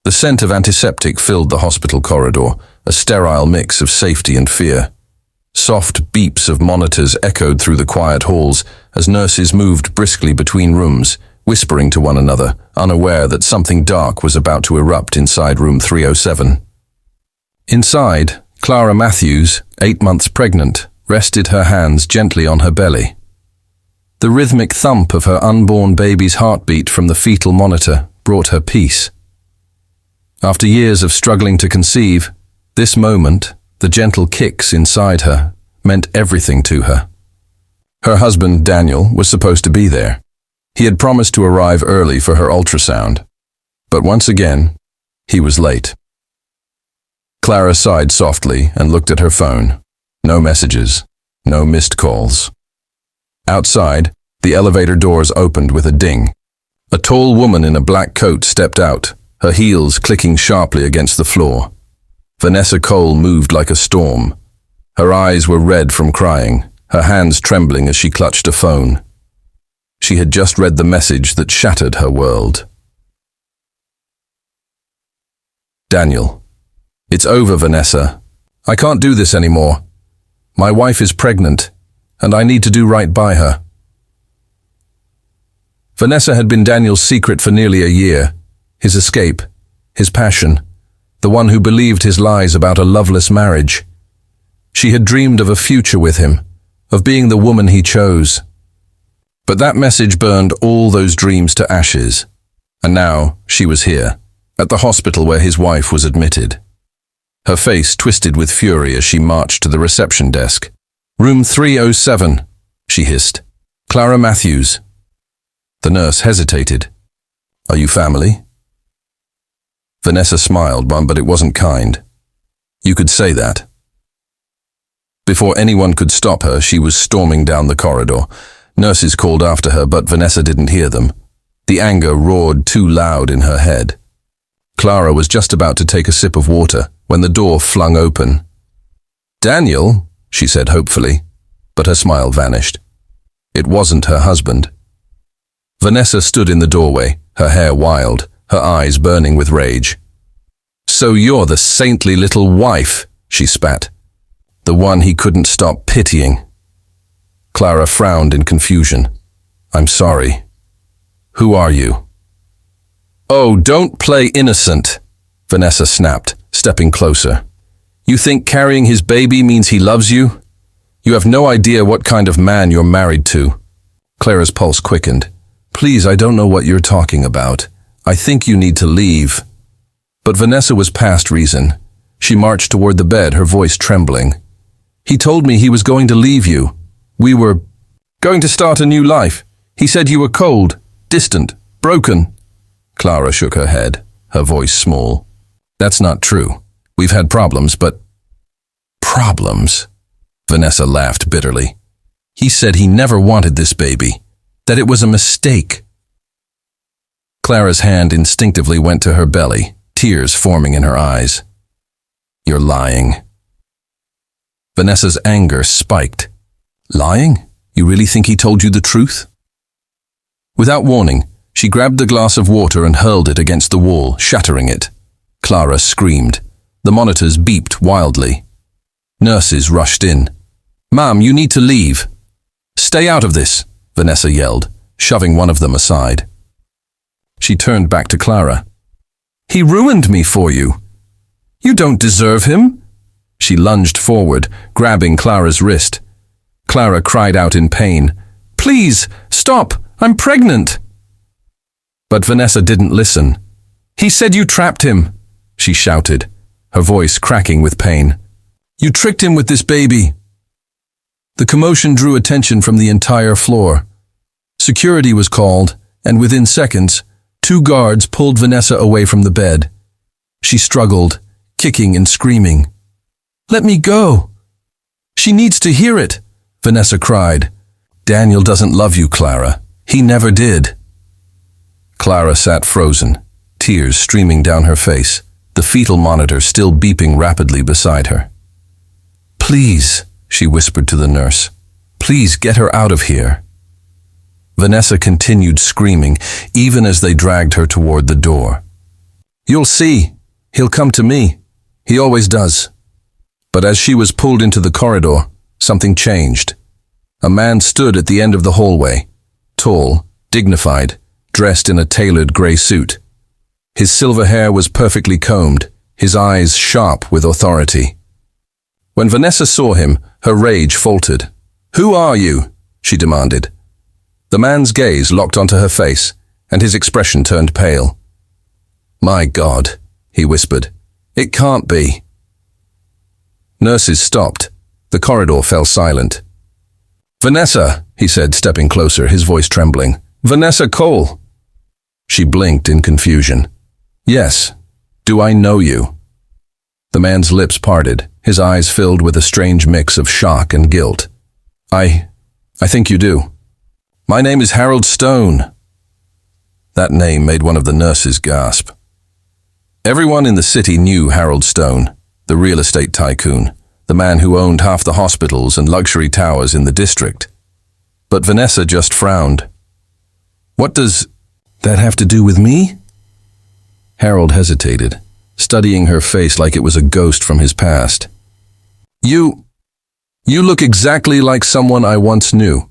The scent of antiseptic filled the hospital corridor, a sterile mix of safety and fear. Soft beeps of monitors echoed through the quiet halls as nurses moved briskly between rooms, whispering to one another, unaware that something dark was about to erupt inside room 307. Inside, Clara Matthews, 8 months pregnant, rested her hands gently on her belly. The rhythmic thump of her unborn baby's heartbeat from the fetal monitor brought her peace. After years of struggling to conceive, this moment, the gentle kicks inside her, meant everything to her. Her husband, Daniel, was supposed to be there. He had promised to arrive early for her ultrasound. But once again, he was late. Clara sighed softly and looked at her phone. No messages, no missed calls. Outside, the elevator doors opened with a ding. A tall woman in a black coat stepped out, her heels clicking sharply against the floor. Vanessa Cole moved like a storm. Her eyes were red from crying, her hands trembling as she clutched a phone. She had just read the message that shattered her world. Daniel. It's over, Vanessa. I can't do this anymore. My wife is pregnant, and I need to do right by her. Vanessa had been Daniel's secret for nearly a year. His escape, his passion, the one who believed his lies about a loveless marriage. She had dreamed of a future with him, of being the woman he chose. But that message burned all those dreams to ashes. And now she was here, at the hospital where his wife was admitted. Her face twisted with fury as she marched to the reception desk. "Room 307, she hissed. "Clara Matthews." The nurse hesitated. "Are you family?" Vanessa smiled, but it wasn't kind. "You could say that." Before anyone could stop her, she was storming down the corridor. Nurses called after her, but Vanessa didn't hear them. The anger roared too loud in her head. Clara was just about to take a sip of water when the door flung open. "Daniel," she said hopefully, but her smile vanished. It wasn't her husband. Vanessa stood in the doorway, her hair wild, her eyes burning with rage. "So you're the saintly little wife," she spat. "The one he couldn't stop pitying." Clara frowned in confusion. "I'm sorry. Who are you?" "Oh, don't play innocent," Vanessa snapped, stepping closer. "You think carrying his baby means he loves you? You have no idea what kind of man you're married to." Clara's pulse quickened. "Please, I don't know what you're talking about. I think you need to leave." But Vanessa was past reason. She marched toward the bed, her voice trembling. "He told me he was going to leave you. We were going to start a new life. He said you were cold, distant, broken." Clara shook her head, her voice small. "That's not true. We've had problems, but—" "Problems?" Vanessa laughed bitterly. "He said he never wanted this baby, that it was a mistake." Clara's hand instinctively went to her belly, tears forming in her eyes. "You're lying." Vanessa's anger spiked. "Lying? You really think he told you the truth?" Without warning, she grabbed the glass of water and hurled it against the wall, shattering it. Clara screamed. The monitors beeped wildly. Nurses rushed in. "Ma'am, you need to leave." "Stay out of this," Vanessa yelled, shoving one of them aside. She turned back to Clara. "He ruined me for you. You don't deserve him." She lunged forward, grabbing Clara's wrist. Clara cried out in pain. "Please, stop! I'm pregnant!" But Vanessa didn't listen. "He said you trapped him," she shouted, her voice cracking with pain. "You tricked him with this baby." The commotion drew attention from the entire floor. Security was called, and within seconds, 2 guards pulled Vanessa away from the bed. She struggled, kicking and screaming. "Let me go." "She needs to hear it," Vanessa cried. "Daniel doesn't love you, Clara. He never did." Clara sat frozen, tears streaming down her face, the fetal monitor still beeping rapidly beside her. "Please," she whispered to the nurse. "Please get her out of here." Vanessa continued screaming, even as they dragged her toward the door. You'll see. He'll come to me. He always does. But as she was pulled into the corridor, something changed. A man stood at the end of the hallway, tall, dignified, dressed in a tailored grey suit. His silver hair was perfectly combed, his eyes sharp with authority. When Vanessa saw him, her rage faltered. "Who are you?" she demanded. The man's gaze locked onto her face, and his expression turned pale. "My God," he whispered. "It can't be." Nurses stopped. The corridor fell silent. "Vanessa," he said, stepping closer, his voice trembling. "Vanessa Cole." She blinked in confusion. "Yes. Do I know you?" The man's lips parted, his eyes filled with a strange mix of shock and guilt. I think you do. My name is Harold Stone." That name made one of the nurses gasp. Everyone in the city knew Harold Stone, the real estate tycoon, the man who owned half the hospitals and luxury towers in the district. But Vanessa just frowned. "What does that have to do with me?" Harold hesitated, studying her face like it was a ghost from his past. You look exactly like someone I once knew.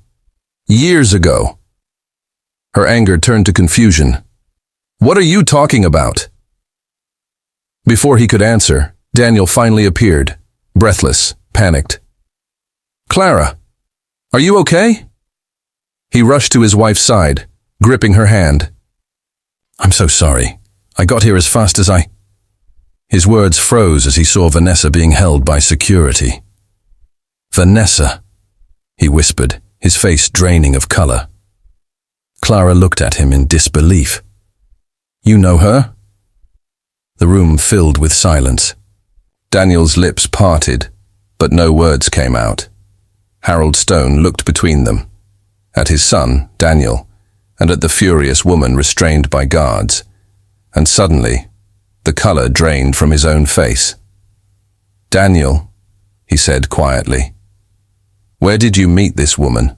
Years ago." Her anger turned to confusion. "What are you talking about?" Before he could answer, Daniel finally appeared, breathless, panicked. "Clara, are you okay?" He rushed to his wife's side, gripping her hand. "I'm so sorry. I got here as fast as I—" His words froze as he saw Vanessa being held by security. "Vanessa," he whispered, his face draining of color. Clara looked at him in disbelief. "You know her?" The room filled with silence. Daniel's lips parted, but no words came out. Harold Stone looked between them, at his son, Daniel, and at the furious woman restrained by guards, and suddenly, the color drained from his own face. "Daniel," he said quietly, "where did you meet this woman?"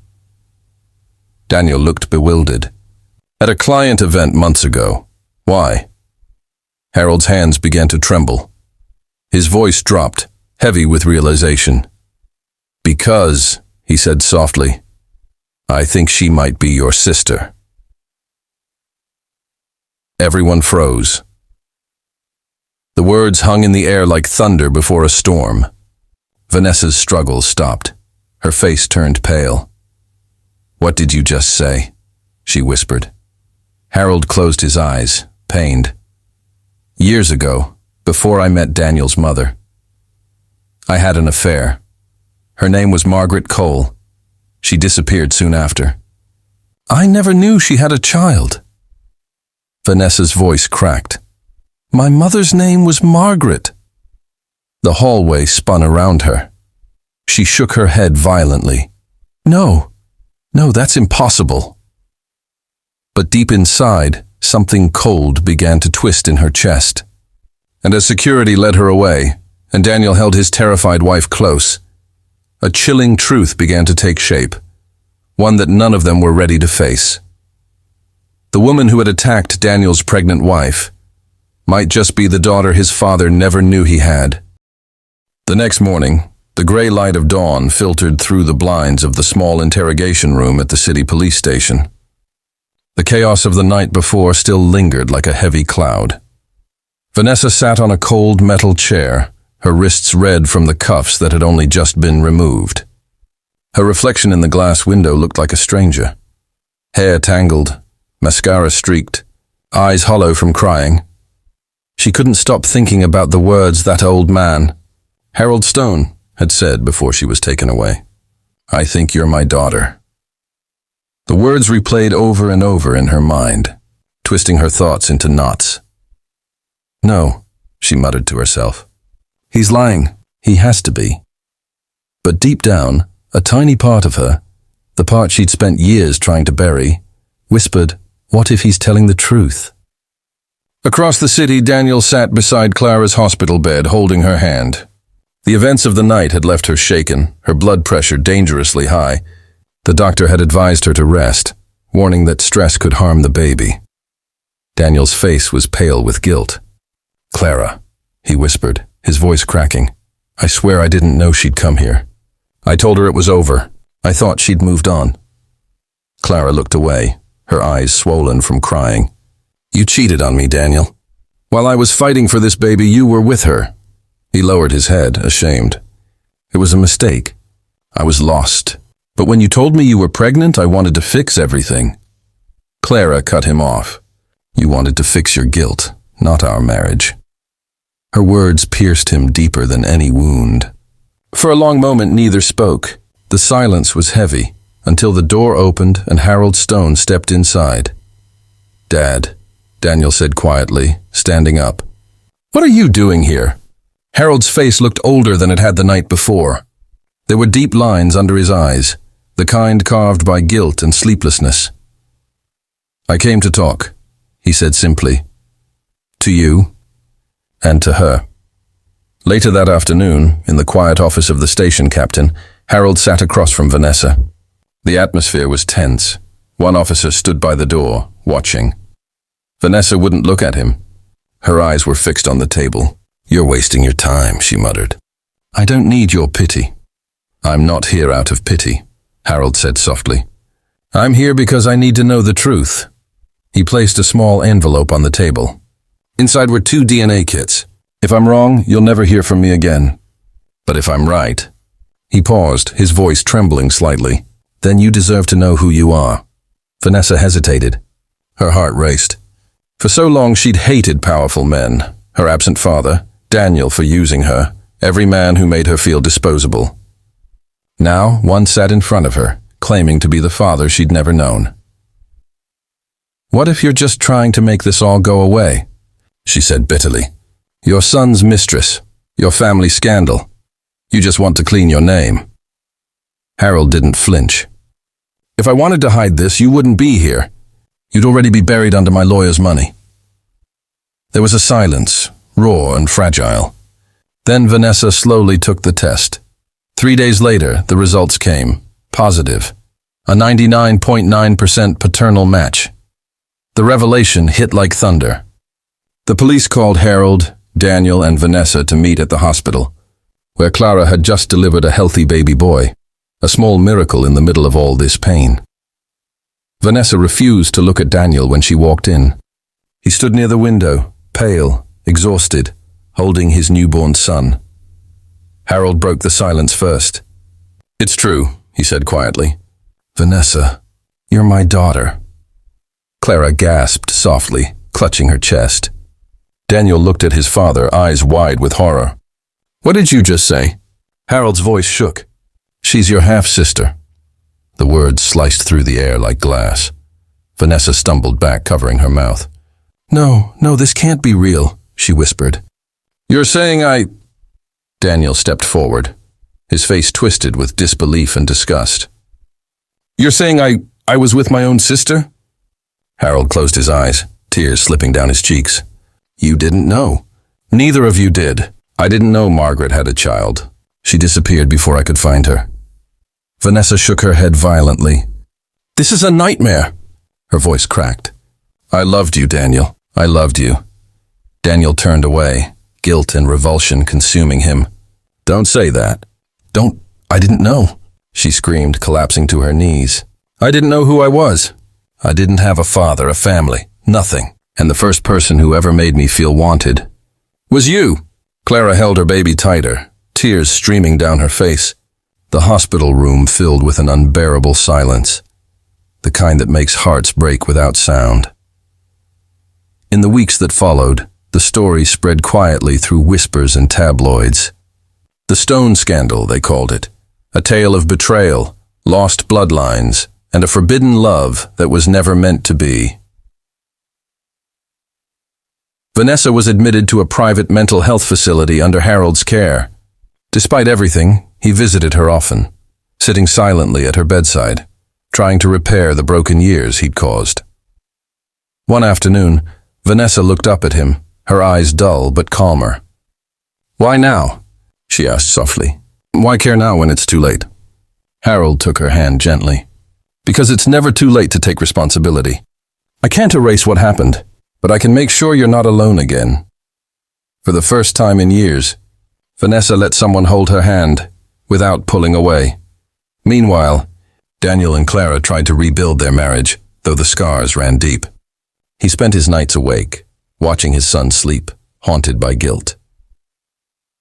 Daniel looked bewildered. "At a client event months ago. Why?" Harold's hands began to tremble. His voice dropped, heavy with realization. "Because," he said softly, "I think she might be your sister." Everyone froze. The words hung in the air like thunder before a storm. Vanessa's struggle stopped. Her face turned pale. "What did you just say?" she whispered. Harold closed his eyes, pained. "Years ago, before I met Daniel's mother, I had an affair. Her name was Margaret Cole. She disappeared soon after. I never knew she had a child." Vanessa's voice cracked. "My mother's name was Margaret." The hallway spun around her. She shook her head violently. No, that's impossible." But deep inside, something cold began to twist in her chest. And as security led her away, and Daniel held his terrified wife close, a chilling truth began to take shape, one that none of them were ready to face. The woman who had attacked Daniel's pregnant wife might just be the daughter his father never knew he had. The next morning, the gray light of dawn filtered through the blinds of the small interrogation room at the city police station. The chaos of the night before still lingered like a heavy cloud. Vanessa sat on a cold metal chair, her wrists red from the cuffs that had only just been removed. Her reflection in the glass window looked like a stranger. Hair tangled, mascara streaked, eyes hollow from crying. She couldn't stop thinking about the words that old man, Harold Stone, had said before she was taken away. "I think you're my daughter." The words replayed over and over in her mind, twisting her thoughts into knots. "No," she muttered to herself. "He's lying. He has to be." But deep down, a tiny part of her, the part she'd spent years trying to bury, whispered, "What if he's telling the truth?" Across the city, Daniel sat beside Clara's hospital bed, holding her hand. The events of the night had left her shaken, her blood pressure dangerously high. The doctor had advised her to rest, warning that stress could harm the baby. Daniel's face was pale with guilt. Clara, he whispered, his voice cracking. I swear I didn't know she'd come here. I told her it was over. I thought she'd moved on. Clara looked away, her eyes swollen from crying. You cheated on me, Daniel. While I was fighting for this baby, you were with her. He lowered his head, ashamed. It was a mistake. I was lost. But when you told me you were pregnant, I wanted to fix everything. Clara cut him off. You wanted to fix your guilt, not our marriage. Her words pierced him deeper than any wound. For a long moment, neither spoke. The silence was heavy, until the door opened and Harold Stone stepped inside. Dad, Daniel said quietly, standing up. What are you doing here? Harold's face looked older than it had the night before. There were deep lines under his eyes, the kind carved by guilt and sleeplessness. I came to talk, he said simply. To you, and to her. Later that afternoon, in the quiet office of the station captain, Harold sat across from Vanessa. The atmosphere was tense. One officer stood by the door, watching. Vanessa wouldn't look at him. Her eyes were fixed on the table. You're wasting your time, she muttered. I don't need your pity. I'm not here out of pity, Harold said softly. I'm here because I need to know the truth. He placed a small envelope on the table. Inside were 2 DNA kits. If I'm wrong, you'll never hear from me again. But if I'm right... He paused, his voice trembling slightly. Then you deserve to know who you are. Vanessa hesitated. Her heart raced. For so long she'd hated powerful men. Her absent father, Daniel for using her, every man who made her feel disposable. Now one sat in front of her, claiming to be the father she'd never known. What if you're just trying to make this all go away? She said bitterly. Your son's mistress, your family scandal. You just want to clean your name. Harold didn't flinch. If I wanted to hide this, you wouldn't be here. You'd already be buried under my lawyer's money. There was a silence, raw and fragile. Then Vanessa slowly took the test. 3 days later, the results came. Positive. A 99.9% paternal match. The revelation hit like thunder. The police called Harold, Daniel, and Vanessa to meet at the hospital, where Clara had just delivered a healthy baby boy, a small miracle in the middle of all this pain. Vanessa refused to look at Daniel when she walked in. He stood near the window, pale, exhausted, holding his newborn son. Harold broke the silence first. It's true, he said quietly. Vanessa, you're my daughter. Clara gasped softly, clutching her chest. Daniel looked at his father, eyes wide with horror. What did you just say? Harold's voice shook. She's your half-sister. The words sliced through the air like glass. Vanessa stumbled back, covering her mouth. No, this can't be real, she whispered. You're saying I... Daniel stepped forward, his face twisted with disbelief and disgust. You're saying I was with my own sister? Harold closed his eyes, tears slipping down his cheeks. You didn't know. Neither of you did. I didn't know Margaret had a child. She disappeared before I could find her. Vanessa shook her head violently. This is a nightmare. Her voice cracked. I loved you, Daniel. I loved you. Daniel turned away, guilt and revulsion consuming him. Don't say that. I didn't know, she screamed, collapsing to her knees. I didn't know who I was. I didn't have a father, a family, nothing. And the first person who ever made me feel wanted was you. Clara held her baby tighter, tears streaming down her face. The hospital room filled with an unbearable silence, the kind that makes hearts break without sound. In the weeks that followed, the story spread quietly through whispers and tabloids. The Stone Scandal, they called it, a tale of betrayal, lost bloodlines, and a forbidden love that was never meant to be. Vanessa was admitted to a private mental health facility under Harold's care. Despite everything, he visited her often, sitting silently at her bedside, trying to repair the broken years he'd caused. One afternoon, Vanessa looked up at him, her eyes dull but calmer. Why now? She asked softly. Why care now when it's too late? Harold took her hand gently. Because it's never too late to take responsibility. I can't erase what happened, but I can make sure you're not alone again. For the first time in years, Vanessa let someone hold her hand without pulling away. Meanwhile, Daniel and Clara tried to rebuild their marriage, though the scars ran deep. He spent his nights awake, watching his son sleep, haunted by guilt.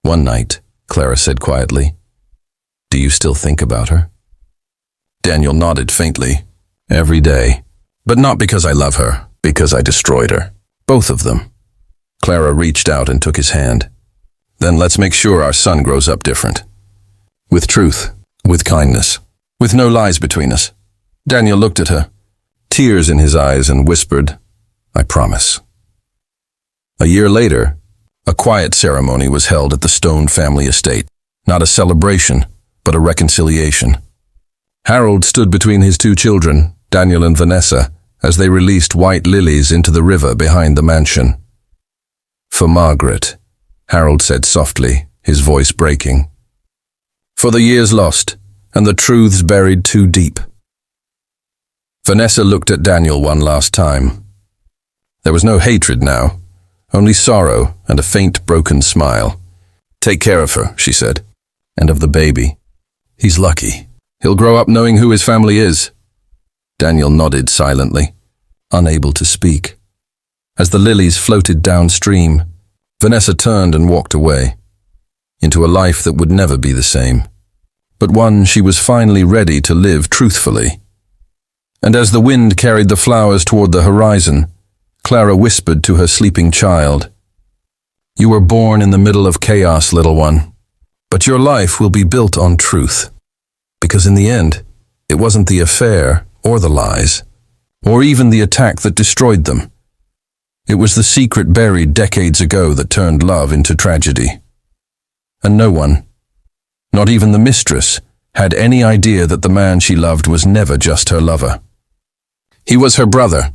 One night, Clara said quietly, "Do you still think about her?" Daniel nodded faintly. "Every day. But not because I love her, because I destroyed her. Both of them." Clara reached out and took his hand. "Then let's make sure our son grows up different. With truth, with kindness, with no lies between us." Daniel looked at her, tears in his eyes, and whispered, "I promise." A year later, a quiet ceremony was held at the Stone family estate. Not a celebration, but a reconciliation. Harold stood between his two children, Daniel and Vanessa, as they released white lilies into the river behind the mansion. "For Margaret," Harold said softly, his voice breaking. "For the years lost, and the truths buried too deep." Vanessa looked at Daniel one last time. There was no hatred now, only sorrow and a faint broken smile. "Take care of her," she said, "and of the baby. He's lucky. He'll grow up knowing who his family is." Daniel nodded silently, unable to speak. As the lilies floated downstream, Vanessa turned and walked away, into a life that would never be the same, but one she was finally ready to live truthfully. And as the wind carried the flowers toward the horizon, Clara whispered to her sleeping child, "You were born in the middle of chaos, little one, but your life will be built on truth. Because in the end, it wasn't the affair or the lies, or even the attack that destroyed them. It was the secret buried decades ago that turned love into tragedy. And no one, not even the mistress, had any idea that the man she loved was never just her lover. He was her brother,